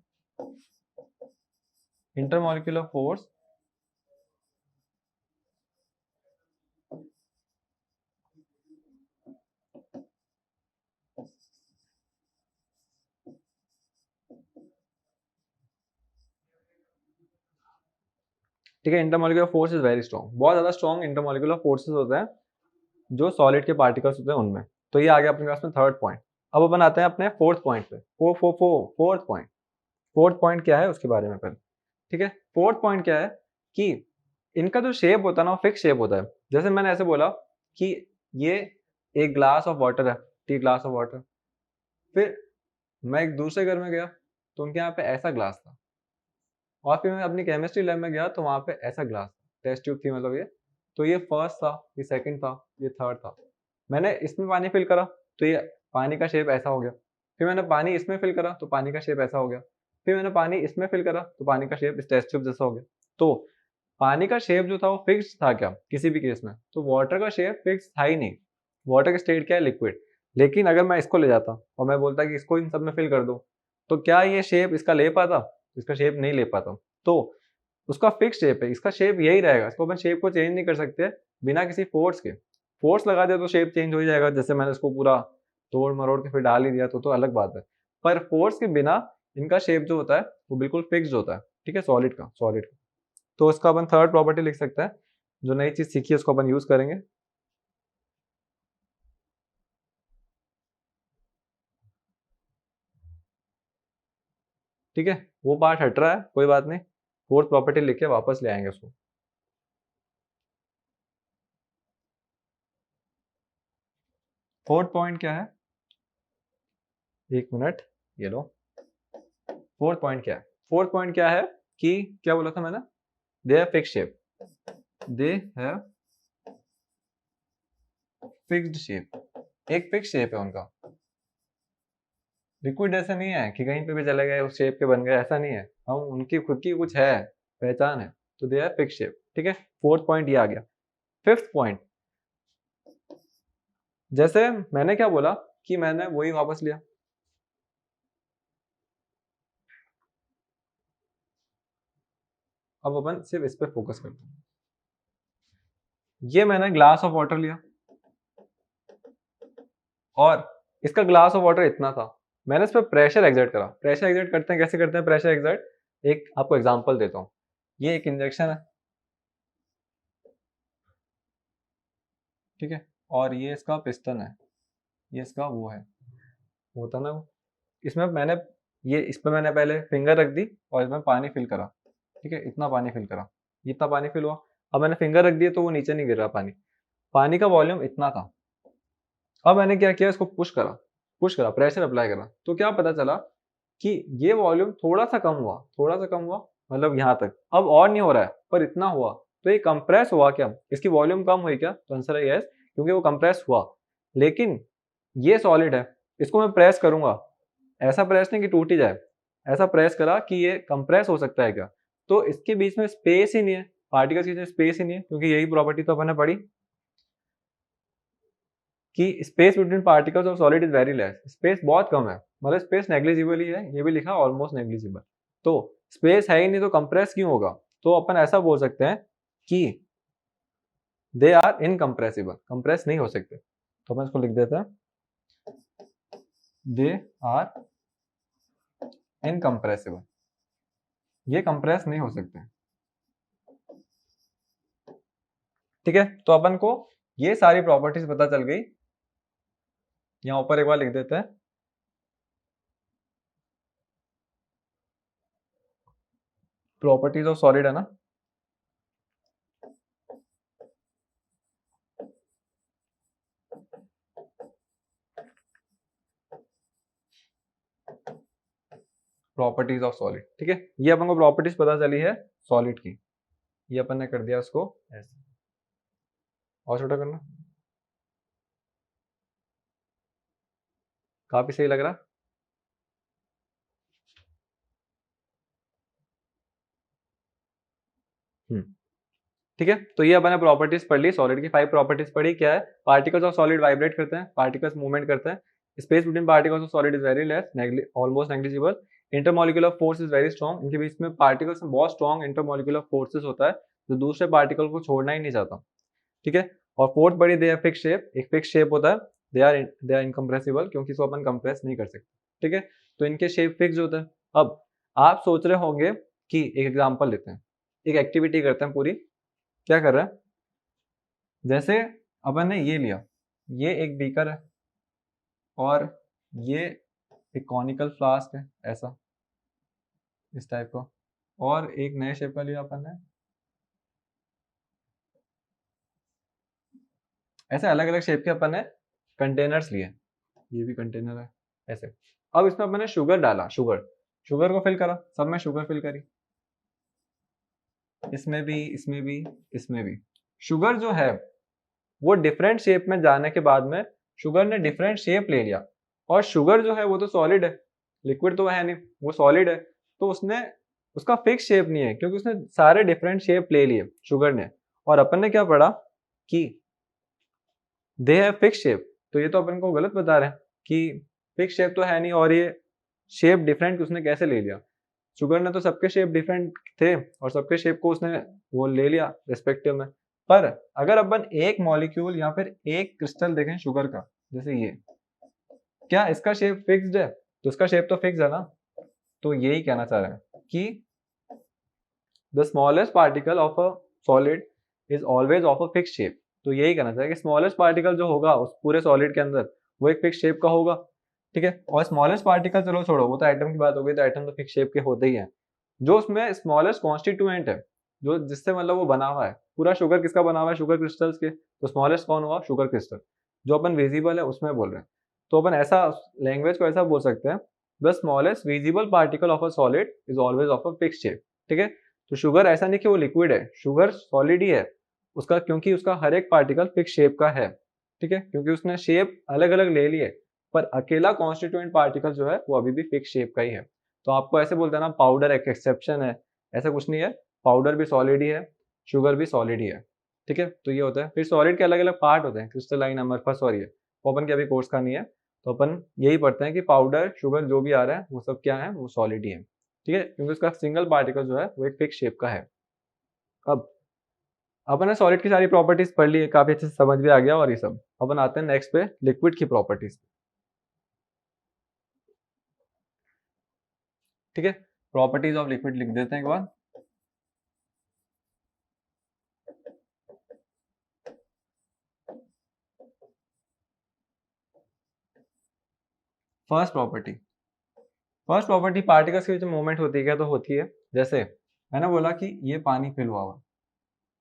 इंटरमोलिकुलर फोर्स ठीक है, intermolecular force is very strong, बहुत ज्यादा स्ट्रांग इंटरमोलिकुलर फोर्सेस होते हैं जो सॉलिड के पार्टिकल्स होते हैं उनमें। तो ये आ गया अपने पास में थर्ड पॉइंट। अब अपन आते हैं अपने फोर्थ पॉइंट पे। Fourth point. फोर्थ पॉइंट क्या है उसके बारे में पहले। ठीक है, फोर्थ पॉइंट क्या है कि इनका जो शेप होता है ना वो फिक्स शेप होता है। जैसे मैंने ऐसे बोला कि ये एक ग्लास ऑफ वाटर है, टी ग्लास ऑफ वाटर। फिर मैं एक दूसरे घर में गया तो उनके यहाँ पे ऐसा ग्लास था, और फिर मैं अपनी केमिस्ट्री लैब में गया तो वहाँ पे ऐसा ग्लास था, टेस्ट ट्यूब थी मतलब ये। तो ये फर्स्ट था, ये सेकंड था, ये थर्ड था। मैंने इसमें पानी फिल करा तो ये पानी का शेप ऐसा हो गया। फिर मैंने पानी इसमें फिल करा तो पानी का शेप ऐसा हो गया। फिर मैंने पानी इसमें फिल करा तो पानी का शेप इस टेस्ट ट्यूब जैसा हो गया। तो पानी का शेप जो था वो फिक्स था क्या किसी भी केस में? तो वाटर का शेप फिक्स था ही नहीं। वाटर का स्टेट क्या है? लिक्विड। लेकिन अगर मैं इसको ले जाता और मैं बोलता कि इसको इन सब में फिल कर दो तो क्या ये शेप इसका ले पाता? इसका शेप नहीं ले पाता। तो उसका फिक्स शेप है, इसका शेप यही रहेगा, इसको अपन शेप को चेंज नहीं कर सकते बिना किसी फोर्स के। फोर्स लगा दिया तो शेप चेंज हो ही जाएगा, जैसे मैंने इसको पूरा तोड़ मरोड़ के फिर डाल ही दिया तो अलग बात है। पर फोर्स के बिना इनका शेप जो होता है वो बिल्कुल फिक्स्ड होता है। ठीक है, सॉलिड का। तो इसका अपन थर्ड प्रॉपर्टी लिख सकते हैं, जो नई चीज सीखी है उसको अपन यूज करेंगे। ठीक है, वो पार्ट हट रहा है, कोई बात नहीं, फोर्थ प्रॉपर्टी लिख के वापस ले आएंगे उसको। फोर्थ पॉइंट क्या है? एक मिनट, ये लो। फोर्थ पॉइंट क्या है? फोर्थ पॉइंट क्या है कि क्या बोला था मैंने? They have fix shape, they have fixed shape. एक फिक्स शेप है उनका। लिक्विड ऐसा नहीं है कि कहीं पे भी चले गए उस शेप के बन गए, ऐसा नहीं है। हम उनकी खुद की कुछ है, पहचान है। तो दे हैव फिक्स शेप। ठीक है, फोर्थ पॉइंट ये आ गया। फिफ्थ पॉइंट, जैसे मैंने क्या बोला कि मैंने वही वापस लिया। अब अपन सिर्फ इस पे फोकस करते हैं। ये मैंने ग्लास ऑफ वाटर लिया और इसका ग्लास ऑफ वाटर इतना था, मैंने इस पर प्रेशर एग्जर्ट करा। प्रेशर एग्जर्ट करते हैं, कैसे करते हैं प्रेशर एग्जर्ट, एक आपको एग्जांपल देता हूँ। ये एक इंजेक्शन है, ठीक है, और ये इसका पिस्टन है, ये इसका वो है, होता ना वो। इसमें मैंने ये इस पर मैंने पहले फिंगर रख दी और इसमें पानी फिल करा, ठीक है, इतना पानी फिल करा, इतना पानी फिल हुआ। अब मैंने फिंगर रख दिया तो वो नीचे नहीं गिर रहा पानी, पानी का वॉल्यूम इतना था। अब मैंने क्या किया, इसको पुश करा, प्रेशर अप्लाई करा, तो क्या पता चला कि ये वॉल्यूम थोड़ा सा कम हुआ, थोड़ा सा कम हुआ, मतलब यहाँ तक। अब और नहीं हो रहा है पर इतना हुआ, तो ये कंप्रेस हुआ क्या, इसकी वॉल्यूम कम हुई क्या, तो आंसर है यस, क्योंकि वो कंप्रेस हुआ। लेकिन ये सॉलिड है, इसको मैं प्रेस करूंगा, ऐसा प्रेस नहीं कि टूट ही जाए, ऐसा प्रेस करा कि ये कंप्रेस हो सकता है क्या, तो इसके बीच में स्पेस ही नहीं है, पार्टिकल्स के बीच में स्पेस ही नहीं है, क्योंकि यही प्रॉपर्टी तो अपन ने पढ़ी कि space between particles of solid is very less. Space बहुत कम है, मतलब स्पेस नेग्लिजिबल ही है, ये भी लिखा ऑलमोस्ट नेग्लिजिबल। तो स्पेस है ही नहीं तो कंप्रेस क्यों होगा, तो अपन ऐसा बोल सकते हैं कि दे आर इनकम्प्रेसिबल, कंप्रेस नहीं हो सकते। तो अपन इसको लिख देते हैं, दे आर इनकम्प्रेसिबल, ये कंप्रेस नहीं हो सकते, ठीक है। तो अपन को ये सारी प्रॉपर्टीज पता चल गई, यहां ऊपर एक बार लिख देते हैं, प्रॉपर्टीज ऑफ सॉलिड है ना, प्रॉपर्टीज ऑफ सॉलिड, ठीक है। ये अपन को प्रॉपर्टीज पता चली है सॉलिड की, ये अपन ने कर दिया उसको ऐसे, और छोटा करना, काफी सही लग रहा। ठीक है, तो ये अपन ने प्रॉपर्टीज पढ़ ली सॉलिड की, 5 प्रॉपर्टीज पढ़ी। क्या है, पार्टिकल्स ऑफ सॉलिड वाइब्रेट करते हैं, पार्टिकल्स मूवमेंट करते हैं, space between particles of solid is very less, almost negligible, intermolecular force is very strong, इनके बीच में पार्टिकल्स में बहुत स्ट्रॉन्ग इंटरमोलिकुलर फोर्सेस होता है जो दूसरे पार्टिकल को छोड़ना ही नहीं चाहता, ठीक है। और फोर्थ बड़ी, दे आर फिक्स शेप, एक फिक्स शेप होता है, दे आर इनकम्प्रेसिबल, क्योंकि इसको अपन कंप्रेस नहीं कर सकते, ठीक है, तो इनके शेप फिक्स होता है। अब आप सोच रहे होंगे कि एक एग्जाम्पल लेते हैं, एक एक्टिविटी करते हैं पूरी। क्या कर रहे हैं, जैसे अपन ने ये लिया, ये एक बीकर है और ये एक कॉनिकल फ्लास्क है, ऐसा इस टाइप का, और एक नए शेप का लिया अपन ने, ऐसे अलग अलग शेप के अपन ने कंटेनर्स लिए, ये भी कंटेनर है ऐसे। अब इसमें अपन ने शुगर डाला, शुगर को फिल करा, सब में शुगर फिल करी, इसमें भी, इसमें भी, इसमें भी। शुगर जो है वो डिफरेंट शेप में जाने के बाद में शुगर ने डिफरेंट शेप ले लिया, और शुगर जो है वो तो सॉलिड है, लिक्विड तो है नहीं, वो सॉलिड है, तो उसने उसका फिक्स शेप नहीं है, क्योंकि उसने सारे डिफरेंट शेप ले लिए शुगर ने। और अपन ने क्या पढ़ा कि दे हैव फिक्स शेप, तो ये तो अपन को गलत बता रहे हैं कि फिक्स शेप तो है नहीं, और ये शेप डिफरेंट उसने कैसे ले लिया, शुगर ने तो सबके शेप डिफरेंट थे और सबके शेप को उसने वो ले लिया रिस्पेक्टिव में। पर अगर अपन एक मॉलिक्यूल या फिर एक क्रिस्टल देखें शुगर का, जैसे ये, क्या इसका शेप फिक्स्ड है, तो इसका शेप तो फिक्स है ना, तो यही कहना चाह रहे हैं कि the smallest particle of a solid is always of a fix shape, तो यही कहना चाहिए कि स्मॉलेस्ट पार्टिकल जो होगा उस पूरे सॉलिड के अंदर वो एक फिक्स शेप का होगा, ठीक है। और स्मॉलेस्ट पार्टिकल चलो छोड़ो, वो तो एटम की बात हो गई, तो एटम तो फिक्स शेप के होते ही हैं। जो उसमें स्मॉलेस्ट कॉन्स्टिट्यूएंट है, जो जिससे मतलब वो बना हुआ है, पूरा शुगर किसका बना हुआ है, शुगर क्रिस्टल्स के, तो स्मॉलेस्ट कौन हुआ, शुगर क्रिस्टल, जो अपन विजिबल है उसमें बोल रहे हैं। तो अपन ऐसा लैंग्वेज को ऐसा बोल सकते हैं, the smallest visible particle of a solid is always of a fix shape, ठीक है। तो शुगर ऐसा नहीं कि वो लिक्विड है, शुगर सॉलिड ही है उसका, क्योंकि उसका हर एक पार्टिकल फिक्स शेप का है, ठीक है, क्योंकि उसने शेप अलग अलग ले लिए, पर अकेला कॉन्स्टिट्यूएंट पार्टिकल जो है वो अभी भी फिक्स शेप का ही है। तो आपको ऐसे बोलते हैं ना, पाउडर एक एक्सेप्शन है, ऐसा कुछ नहीं है, पाउडर भी सॉलिड ही है, शुगर भी सॉलिड ही है, ठीक है। तो ये होता है, फिर सॉलिड के अलग अलग पार्ट होते हैं, क्रिस्टलाइन, अमरफस, और ये वो अपन के अभी कोर्स का नहीं है, तो अपन यही पढ़ते हैं कि पाउडर शुगर जो भी आ रहा है वो सब क्या है, वो सॉलिड ही है, ठीक है, क्योंकि उसका सिंगल पार्टिकल जो है वो एक फिक्स शेप का है। अब अपन ने सॉलिड की सारी प्रॉपर्टीज पढ़ ली है, काफी अच्छे से समझ भी आ गया। और ये सब अपन आते हैं नेक्स्ट पे लिक्विड की प्रॉपर्टीज। ठीक है, प्रॉपर्टीज ऑफ लिक्विड लिख देते हैं एक बार। फर्स्ट प्रॉपर्टी पार्टिकल्स की जो मूवमेंट होती है, क्या तो होती है, जैसे मैंने बोला कि ये पानी फिल हुआ हुआ,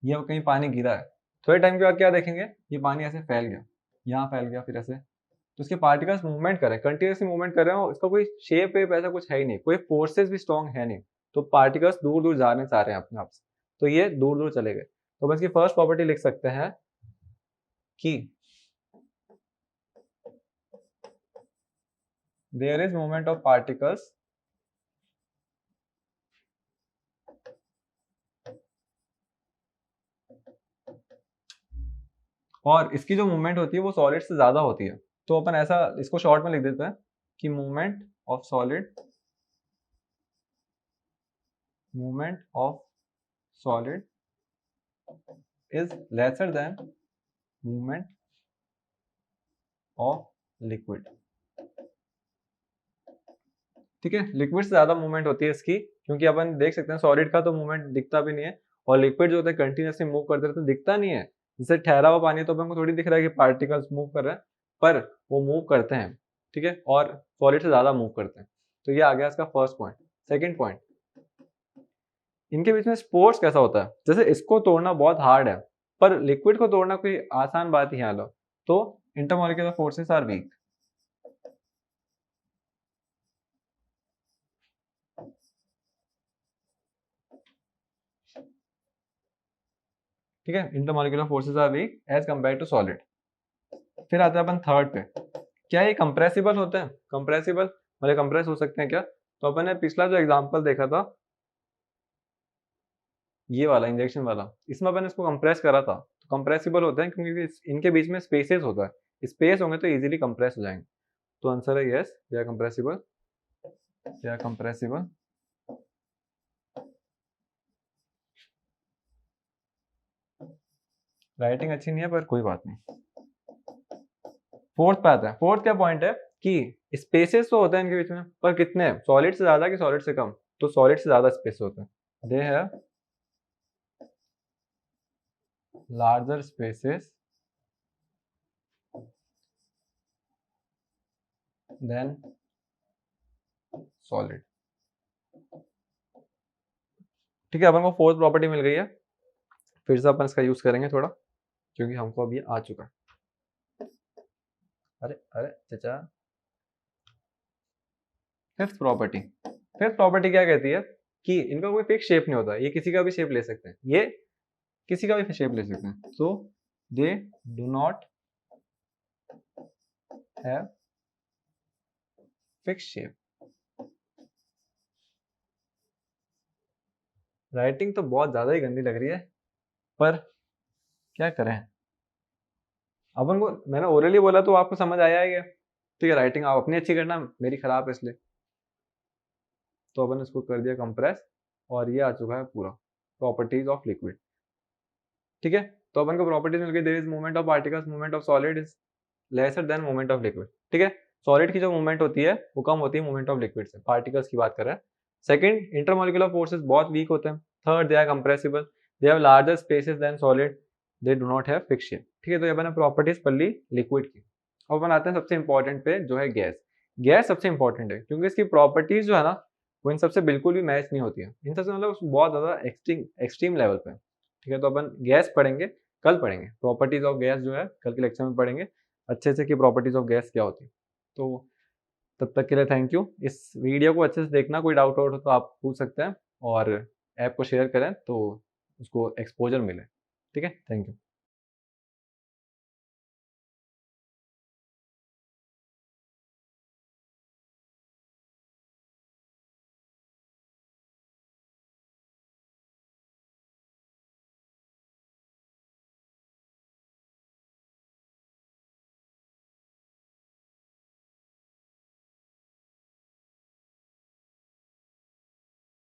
ये कहीं पानी गिरा है, थोड़े टाइम के बाद क्या देखेंगे, ये पानी ऐसे फैल गया, यहाँ फैल गया, फिर ऐसे, तो उसके पार्टिकल्स मूवमेंट कर रहे हैं, कंटिन्यूसली मूवमेंट कर रहे हैं, और इसका कोई शेप वेप ऐसा कुछ है ही नहीं, कोई फोर्सेस भी स्ट्रॉन्ग है नहीं, तो पार्टिकल्स दूर दूर जाने चाह रहे हैं अपने आप से, तो ये दूर दूर चले गए। तो बस की फर्स्ट प्रॉपर्टी लिख सकते हैं कि there is movement of particles और इसकी जो मूवमेंट होती है वो सॉलिड से ज्यादा होती है। तो अपन ऐसा इसको शॉर्ट में लिख देते हैं कि movement of solid is lesser than movement of liquid. ठीक है, लिक्विड से ज्यादा मूवमेंट होती है इसकी, क्योंकि अपन देख सकते हैं सॉलिड का तो मूवमेंट दिखता भी नहीं है, और लिक्विड जो होता है कंटिन्यूसली मूव करते रहते हैं, दिखता नहीं है। जैसे ठहरा हुआ पानी तो अपन को थोड़ी दिख रहा है कि पार्टिकल्स मूव कर रहे हैं, पर वो मूव करते हैं। ठीक है, और सॉलिड से ज्यादा मूव करते हैं। तो ये आ गया इसका फर्स्ट पॉइंट। सेकेंड पॉइंट, इनके बीच में स्पोर्ट्स कैसा होता है, जैसे इसको तोड़ना बहुत हार्ड है, पर लिक्विड को तोड़ना कोई आसान बात ही है। लो, तो इंटरमॉलिक्यूलर फोर्सेस आर वीक। ठीक है, intermolecular forces are weak as compare to solid. फिर आते हैं अपन थर्ड पे, क्या ये कंप्रेसिबल होते हैं? कंप्रेसिबल मतलब कंप्रेस हो सकते हैं क्या? तो अपन ने पिछला जो एग्जांपल देखा था, ये वाला इंजेक्शन वाला, इसमें अपन इसको कंप्रेस करा था, तो कंप्रेसिबल होते हैं क्योंकि इनके बीच में स्पेसेस होता है, स्पेस होंगे तो इजीली कंप्रेस हो जाएंगे। तो आंसर है yes, they are compressible, they are compressible. Writing अच्छी नहीं है पर कोई बात नहीं। फोर्थ पे आता है, फोर्थ क्या पॉइंट है कि स्पेसेस तो होते हैं इनके बीच में, पर कितने? सॉलिड से ज्यादा कि सॉलिड से कम? तो सॉलिड से ज्यादा स्पेस होते हैं, they have larger spaces than solid. ठीक है, अपन को फोर्थ प्रॉपर्टी मिल गई है, फिर से अपन इसका यूज करेंगे थोड़ा, क्योंकि हमको अभी आ चुका है। अरे अरे चाचा, फिफ्थ प्रॉपर्टी, फिफ्थ प्रॉपर्टी क्या कहती है कि इनका कोई फिक्स शेप नहीं होता, ये किसी का भी शेप ले सकते हैं, ये किसी का भी शेप ले सकते हैं। So they do not have fix shape. Writing तो बहुत ज्यादा ही गंदी लग रही है, पर क्या करें। अपन को मैंने ओरली बोला तो आपको समझ आया है क्या? ठीक है, राइटिंग आप अपनी अच्छी करना, मेरी खराब है इसलिए। तो अपन इसको कर दिया कंप्रेस, और ये आ चुका है पूरा प्रॉपर्टीज ऑफ लिक्विड। ठीक है, तो अपन को प्रॉपर्टीज मिल गई, there is movement of particles, movement of solid is lesser than movement of liquid. ठीक है, सॉलिड की जो मूवमेंट होती है वो कम होती है मूवमेंट ऑफ लिक्विड से, पार्टिकल्स की बात कर रहे हैं। सेकंड, इंटरमॉलिक्यूलर फोर्सेस बहुत वीक होते हैं। Third, they are compressible, they have larger spaces than solid, they do not have fix shape. ठीक है, तो ये अपन ने प्रॉपर्टीज पढ़ ली लिक्विड की। अब अपन आते हैं सबसे इंपॉर्टेंट पे, जो है गैस। गैस सबसे इंपॉर्टेंट है क्योंकि इसकी प्रॉपर्टीज जो है ना, वो इन सबसे बिल्कुल भी मैच नहीं होती है, इन सबसे मतलब बहुत ज्यादा एक्सट्रीम लेवल पे। ठीक है, तो अपन गैस पढ़ेंगे, कल पढ़ेंगे प्रॉपर्टीज ऑफ गैस, जो है कल के लेक्चर में पढ़ेंगे अच्छे से कि प्रॉपर्टीज ऑफ गैस क्या होती है। तो तब तक के लिए थैंक यू। इस वीडियो को अच्छे से देखना, कोई डाउट हो तो आप पूछ सकते हैं, और ऐप को शेयर करें तो उसको एक्सपोजर मिले। ठीक है, थैंक यू।